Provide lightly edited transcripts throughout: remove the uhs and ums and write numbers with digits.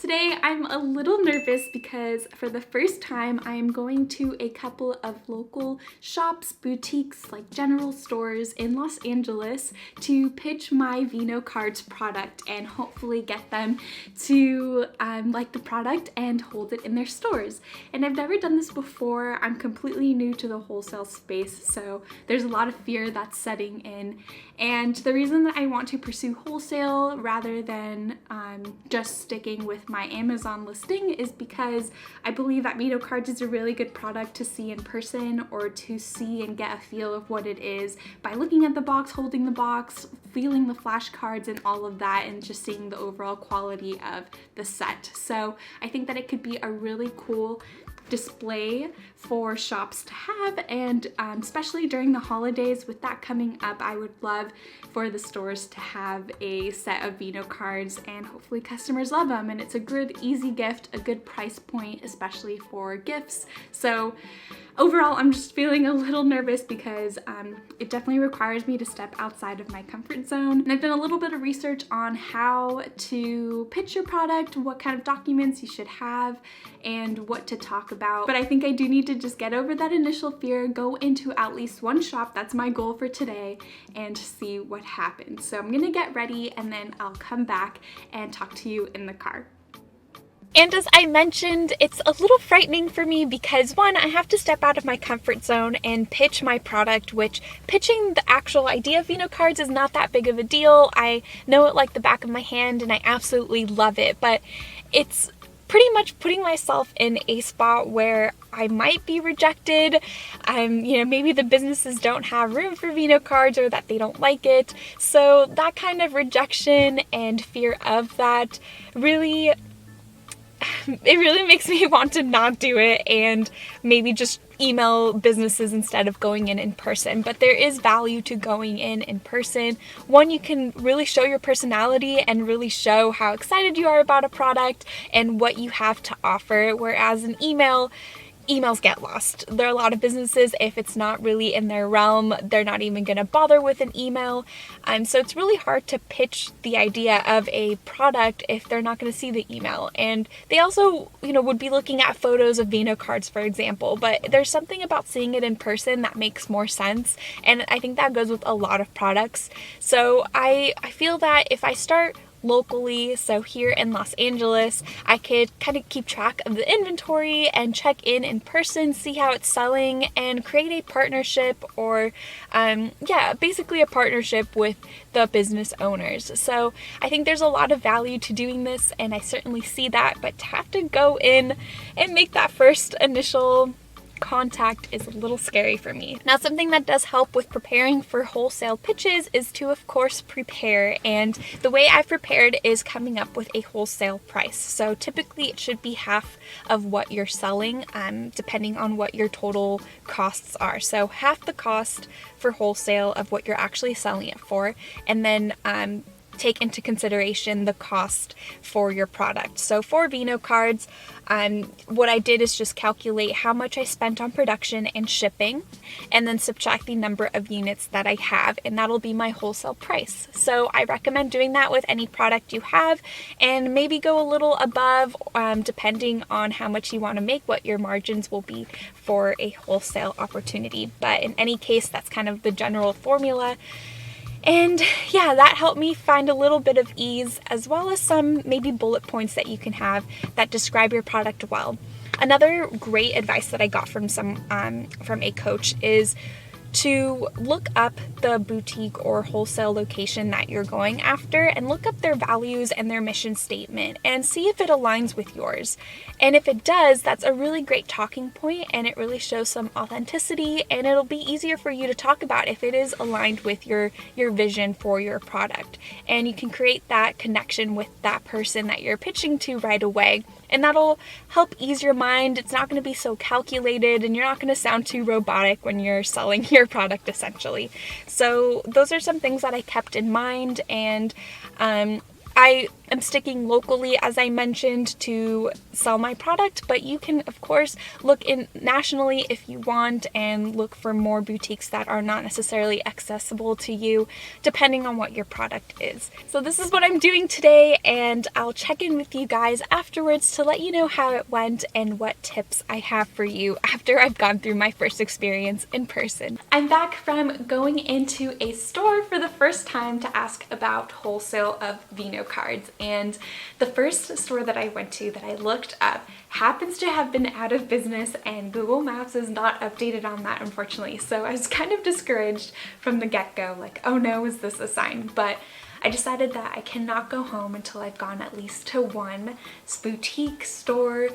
Today I'm a little nervous because for the first time I am going to a couple of local shops, boutiques, like general stores in Los Angeles to pitch my Vino Cards product and hopefully get them to like the product and hold it in their stores. And I've never done this before. I'm completely new to the wholesale space, so there's a lot of fear that's setting in. And the reason that I want to pursue wholesale rather than just sticking with my Amazon listing is because I believe that Vino Cards is a really good product to see in person, or to see and get a feel of what it is by looking at the box, holding the box, feeling the flashcards and all of that, and just seeing the overall quality of the set. So I think that it could be a really cool display for shops to have, and especially during the holidays with that coming up, I would love for the stores to have a set of Vino Cards, and hopefully customers love them, and it's a good easy gift, a good price point, especially for gifts. So overall, I'm just feeling a little nervous because it definitely requires me to step outside of my comfort zone. And I've done a little bit of research on how to pitch your product, what kind of documents you should have, and what to talk about. But I think I do need to just get over that initial fear, go into at least one shop, that's my goal for today, and see what happens. So I'm gonna get ready and then I'll come back and talk to you in the car. And as I mentioned, it's a little frightening for me because one, I have to step out of my comfort zone and pitch my product, which pitching the actual idea of Vino Cards is not that big of a deal. I know it like the back of my hand and I absolutely love it, but it's pretty much putting myself in a spot where I might be rejected. Maybe the businesses don't have room for Vino Cards or that they don't like it. So that kind of rejection and fear of that really makes me want to not do it and maybe just email businesses instead of going in person. But there is value to going in person. One, you can really show your personality and really show how excited you are about a product and what you have to offer, whereas an emails get lost. There are a lot of businesses, if it's not really in their realm, they're not even going to bother with an email. So it's really hard to pitch the idea of a product if they're not going to see the email. And they also, would be looking at photos of Vino Cards, for example, but there's something about seeing it in person that makes more sense. And I think that goes with a lot of products. So I feel that if I start locally, so here in Los Angeles, I could kind of keep track of the inventory and check in person, see how it's selling, and create a partnership or basically a partnership with the business owners. So I think there's a lot of value to doing this, and I certainly see that, but to have to go in and make that first initial contact is a little scary for me. Now, something that does help with preparing for wholesale pitches is to, of course, prepare. And the way I've prepared is coming up with a wholesale price. So typically it should be half of what you're selling, depending on what your total costs are. So half the cost for wholesale of what you're actually selling it for, and then take into consideration the cost for your product. So for Vino Cards, what I did is just calculate how much I spent on production and shipping, and then subtract the number of units that I have, and that'll be my wholesale price. So I recommend doing that with any product you have, and maybe go a little above, depending on how much you want to make, what your margins will be for a wholesale opportunity. But in any case, that's kind of the general formula. And yeah, that helped me find a little bit of ease, as well as some maybe bullet points that you can have that describe your product well. Another great advice that I got from a coach is to look up the boutique or wholesale location that you're going after and look up their values and their mission statement and see if it aligns with yours. And if it does, that's a really great talking point, and it really shows some authenticity, and it'll be easier for you to talk about if it is aligned with your vision for your product. And you can create that connection with that person that you're pitching to right away. And that'll help ease your mind. It's not going to be so calculated, and you're not going to sound too robotic when you're selling your product, essentially. So those are some things that I kept in mind, and I I'm sticking locally, as I mentioned, to sell my product, but you can of course look in nationally if you want and look for more boutiques that are not necessarily accessible to you depending on what your product is. So this is what I'm doing today, and I'll check in with you guys afterwards to let you know how it went and what tips I have for you after I've gone through my first experience in person. I'm back from going into a store for the first time to ask about wholesale of Vino cards. And the first store that I went to that I looked up happens to have been out of business, and Google Maps is not updated on that, unfortunately. So I was kind of discouraged from the get-go, like, oh no, is this a sign? But I decided that I cannot go home until I've gone at least to one boutique store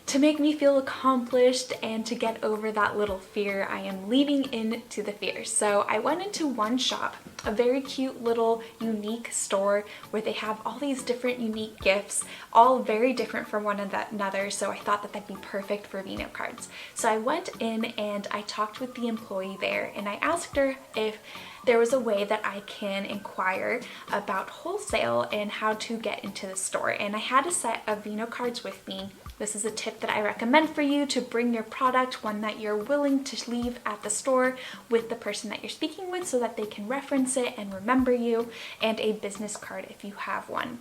to make me feel accomplished and to get over that little fear. I am leaning into the fear. So I went into one shop, a very cute little unique store where they have all these different unique gifts, all very different from one another. So I thought that that'd be perfect for Vino cards. So I went in and I talked with the employee there, and I asked her if there was a way that I can inquire about wholesale and how to get into the store. And I had a set of Vino cards with me. This is a tip that I recommend for you to bring your product, one that you're willing to leave at the store with the person that you're speaking with so that they can reference it and remember you, and a business card if you have one.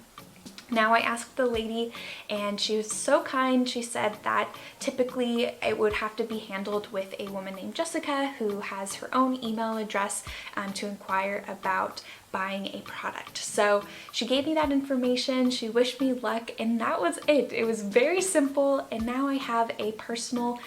Now I asked the lady, and she was so kind. She said that typically it would have to be handled with a woman named Jessica who has her own email address to inquire about buying a product. So she gave me that information, she wished me luck, and that was it. It was very simple, and now I have a personal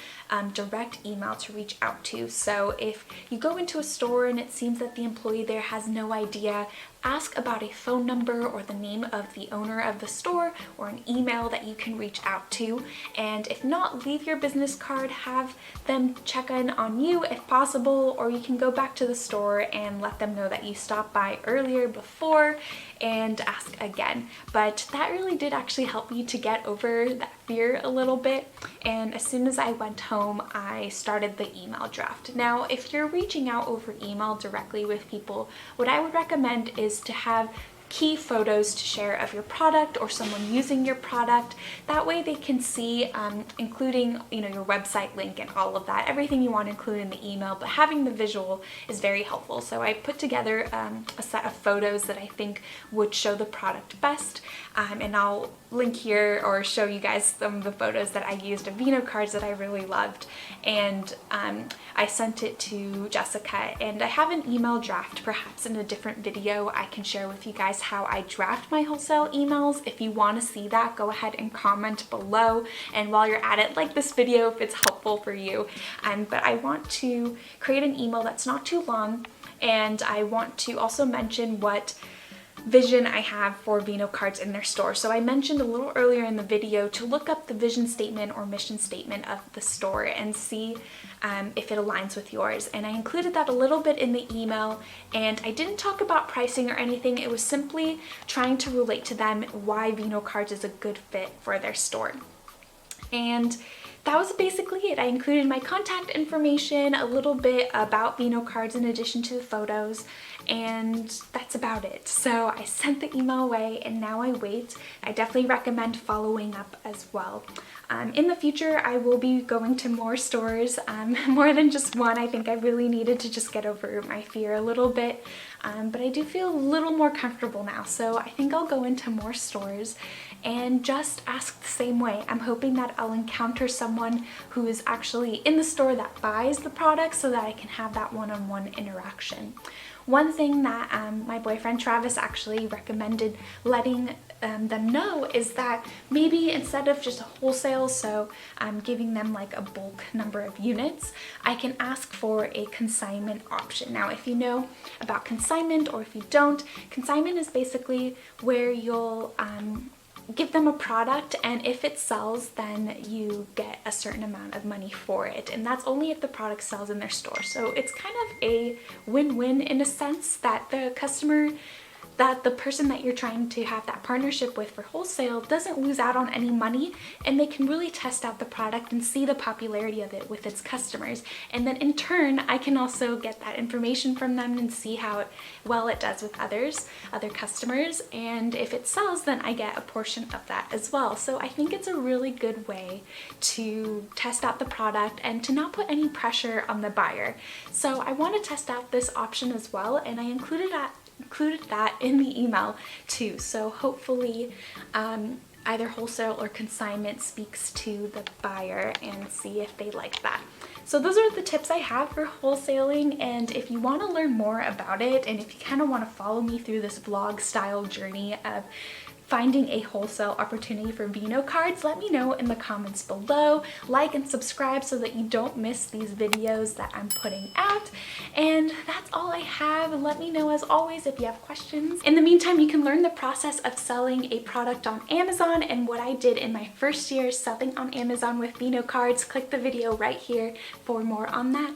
direct email to reach out to. So if you go into a store and it seems that the employee there has no idea, ask about a phone number or the name of the owner of the store or an email that you can reach out to. And if not, leave your business card, have them check in on you if possible, or you can go back to the store and let them know that you stopped by earlier before and ask again. But that really did actually help me to get over that fear a little bit. And as soon as I went home, I started the email draft. Now, if you're reaching out over email directly with people, what I would recommend is to have key photos to share of your product or someone using your product. That way they can see, including your website link and all of that, everything you want to include in the email, but having the visual is very helpful. So I put together a set of photos that I think would show the product best, and I'll link here or show you guys some of the photos that I used of Vino cards that I really loved. And I sent it to Jessica, and I have an email draft. Perhaps in a different video I can share with you guys how I draft my wholesale emails. If you want to see that, go ahead and comment below, and while you're at it, like this video if it's helpful for you. But I want to create an email that's not too long, and I want to also mention what vision I have for Vino cards in their store. So I mentioned a little earlier in the video to look up the vision statement or mission statement of the store and see if it aligns with yours. And I included that a little bit in the email, and I didn't talk about pricing or anything. It was simply trying to relate to them why Vino cards is a good fit for their store. And that was basically it. I included my contact information, a little bit about Vino cards in addition to the photos, and that's about it. So I sent the email away, and now I wait. I definitely recommend following up as well. In the future, I will be going to more stores, more than just one. I think I really needed to just get over my fear a little bit, but I do feel a little more comfortable now. So I think I'll go into more stores and just ask the same way. I'm hoping that I'll encounter someone who is actually in the store that buys the product so that I can have that one-on-one interaction. One thing that my boyfriend Travis actually recommended letting them know is that maybe instead of just a wholesale, so I'm giving them like a bulk number of units, I can ask for a consignment option. Now, if you know about consignment, or if you don't, consignment is basically where you'll give them a product, and if it sells, then you get a certain amount of money for it, and that's only if the product sells in their store. So it's kind of a win-win in a sense that the customer that the person that you're trying to have that partnership with for wholesale doesn't lose out on any money, and they can really test out the product and see the popularity of it with its customers. And then in turn, I can also get that information from them and see how well it does with other customers. And if it sells, then I get a portion of that as well. So I think it's a really good way to test out the product and to not put any pressure on the buyer. So I want to test out this option as well, and I included that in the email too. So hopefully either wholesale or consignment speaks to the buyer and see if they like that. So those are the tips I have for wholesaling, and if you want to learn more about it, and if you kind of want to follow me through this vlog style journey of finding a wholesale opportunity for Vino cards, let me know in the comments below. Like and subscribe so that you don't miss these videos that I'm putting out. And that's all I have. Let me know as always if you have questions. In the meantime, you can learn the process of selling a product on Amazon and what I did in my first year selling on Amazon with Vino cards. Click the video right here for more on that.